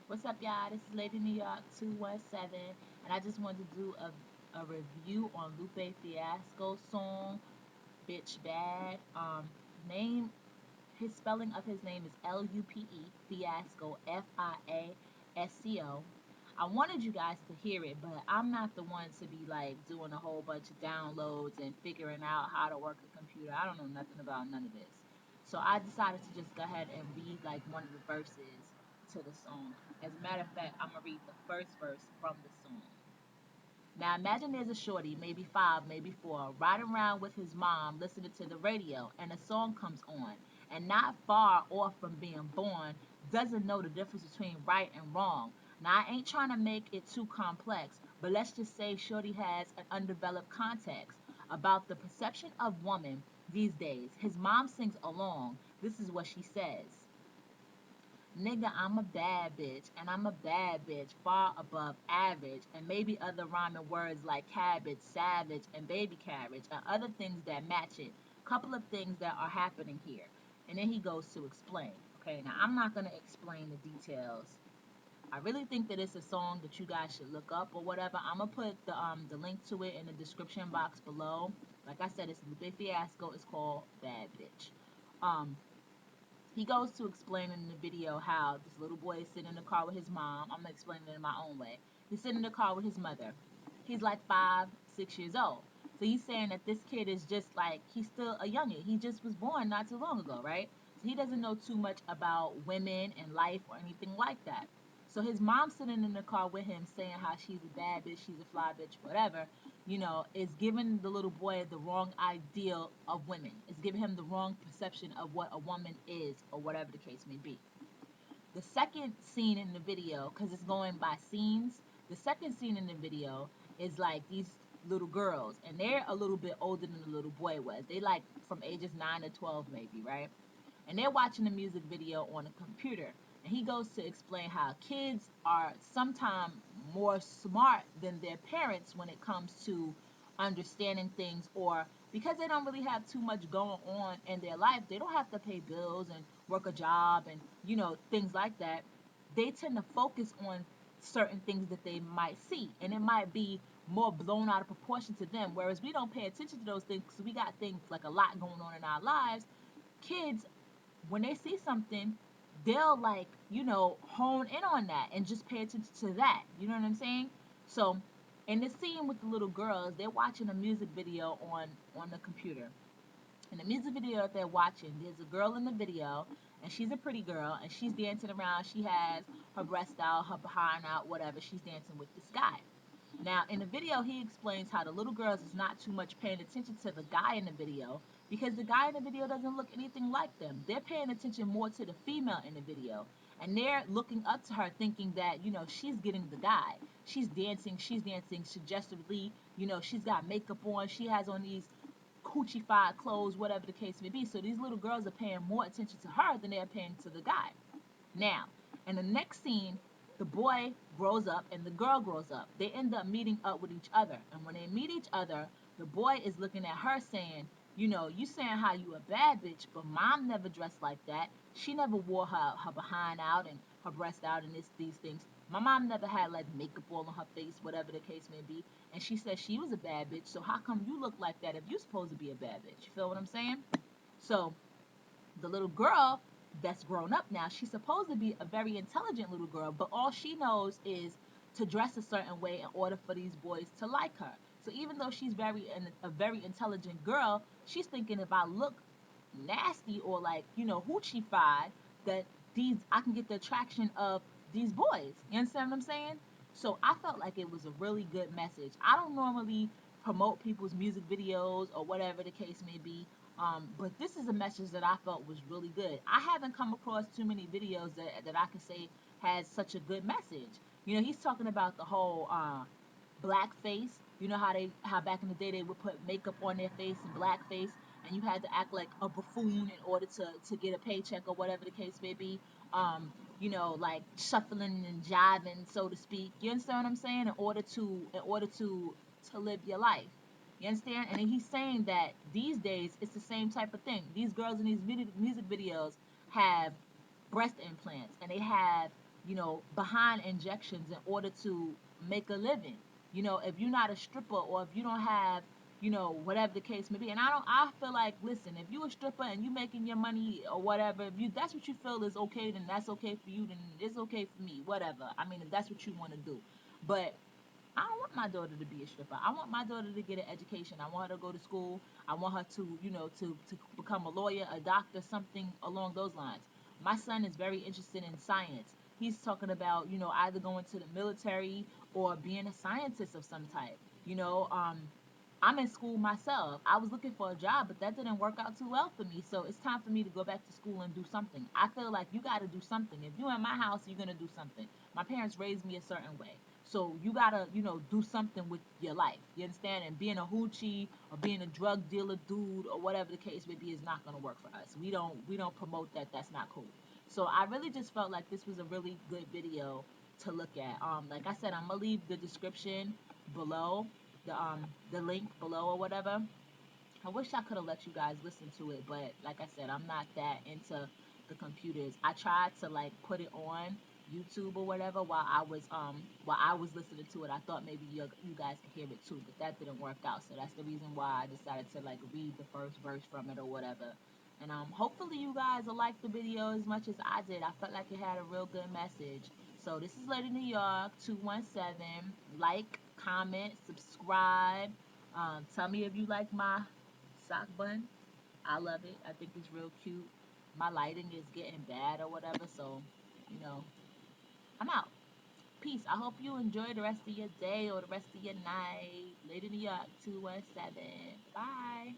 What's up, y'all? This is Lady New York 217, and I just wanted to do a review on Lupe Fiasco's song "Bitch Bad." Name his spelling of his name is Lupe Fiasco, Fiasco. I wanted you guys to hear it, but I'm not the one to be like doing a whole bunch of downloads and figuring out how to work a computer. I don't know nothing about none of this. So I decided to just go ahead and read like one of the verses to the song. As a matter of fact, I'm gonna read the first verse from the song. Now imagine there's a shorty, maybe 5, maybe 4, riding around with his mom listening to the radio and a song comes on. And not far off from being born, doesn't know the difference between right and wrong. Now I ain't trying to make it too complex, but let's just say shorty has an undeveloped context about the perception of woman these days. His mom sings along. This is what she says. Nigga, I'm a bad bitch, and I'm a bad bitch, far above average, and maybe other rhyming words like cabbage, savage, and baby carriage, and other things that match it. Couple of things that are happening here. And then he goes to explain. Okay, now I'm not going to explain the details. I really think that it's a song that you guys should look up or whatever. I'm going to put the link to it in the description box below. Like I said, it's Lupe Fiasco. It's called Bad Bitch. Um, he goes to explain in the video how this little boy is sitting in the car with his mom. I'm gonna explain it in my own way. He's sitting in the car with his mother. He's like 5, 6 years old. So he's saying that this kid is just like he's still a youngin. He just was born not too long ago, right? So he doesn't know too much about women and life or anything like that. So his mom sitting in the car with him saying how she's a bad bitch, she's a fly bitch, whatever, is giving the little boy the wrong ideal of women. It's giving him the wrong perception of what a woman is or whatever the case may be. The second scene in the video, because it's going by scenes, the second scene in the video is like these little girls, and they're a little bit older than the little boy was. They like from ages 9 to 12 maybe, right? And they're watching a music video on a computer. And he goes to explain how kids are sometimes more smart than their parents when it comes to understanding things, or because they don't really have too much going on in their life, they don't have to pay bills and work a job and things like that. They tend to focus on certain things that they might see, and it might be more blown out of proportion to them, whereas we don't pay attention to those things because we got things like a lot going on in our lives. Kids, when they see something, they'll like, hone in on that and just pay attention to that. You know what I'm saying? So in the scene with the little girls, they're watching a music video on the computer. In the music video that they're watching, there's a girl in the video, and she's a pretty girl, and she's dancing around. She has her breast out, her behind out, whatever. She's dancing with this guy. Now, in the video, he explains how the little girls is not too much paying attention to the guy in the video because the guy in the video doesn't look anything like them. They're paying attention more to the female in the video. And they're looking up to her thinking that, she's getting the guy. She's dancing suggestively, she's got makeup on, she has on these coochie-fied clothes, whatever the case may be. So these little girls are paying more attention to her than they're paying to the guy. Now, in the next scene, the boy grows up and the girl grows up. They end up meeting up with each other. And when they meet each other, the boy is looking at her saying, you saying how you a bad bitch, but mom never dressed like that. She never wore her behind out and her breast out and these things. My mom never had like makeup all on her face, whatever the case may be. And she said she was a bad bitch. So how come you look like that if you're supposed to be a bad bitch? You feel what I'm saying? So the little girl that's grown up now, she's supposed to be a very intelligent little girl, but all she knows is to dress a certain way in order for these boys to like her. So even though she's a very intelligent girl, she's thinking if I look nasty or like, hoochie fied, that these I can get the attraction of these boys. You understand what I'm saying? So I felt like it was a really good message. I don't normally promote people's music videos or whatever the case may be. But this is a message that I felt was really good. I haven't come across too many videos that I can say has such a good message. He's talking about the whole blackface. You know how back in the day they would put makeup on their face and blackface, and you had to act like a buffoon in order to get a paycheck or whatever the case may be. Like shuffling and jiving, so to speak. You understand what I'm saying? In order to live your life. You understand? And he's saying that these days it's the same type of thing. These girls in these music videos have breast implants and they have behind injections in order to make a living. If you're not a stripper, or if you don't have, whatever the case may be. And I feel like, listen, if you a stripper and you making your money or whatever, if you that's what you feel is okay, then that's okay for you, then it's okay for me, whatever. I mean, if that's what you want to do. But I don't want my daughter to be a stripper. I want my daughter to get an education. I want her to go to school. I want her to, to become a lawyer, a doctor, something along those lines. My son is very interested in science. He's talking about, either going to the military or being a scientist of some type. You know, um, I'm in school myself. I was looking for a job, but that didn't work out too well for me. So it's time for me to go back to school and do something. I feel like you got to do something. If you're in my house, you're going to do something. My parents raised me a certain way. So you got to, do something with your life. You understand? And being a hoochie or being a drug dealer dude or whatever the case may be is not going to work for us. We don't promote that. That's not cool. So I really just felt like this was a really good video to look at. Like I said, I'm gonna leave the description below, the link below or whatever. I wish I could have let you guys listen to it, but like I said, I'm not that into the computers. I tried to like put it on YouTube or whatever while I was listening to it. I thought maybe you guys could hear it too, but that didn't work out. So that's the reason why I decided to like read the first verse from it or whatever. And hopefully you guys will like the video as much as I did. I felt like it had a real good message. So this is Lady New York 217. Like, comment, subscribe. Tell me if you like my sock bun. I love it. I think it's real cute. My lighting is getting bad or whatever, so you know, I'm out. Peace. I hope you enjoy the rest of your day or the rest of your night. Lady New York 217. Bye.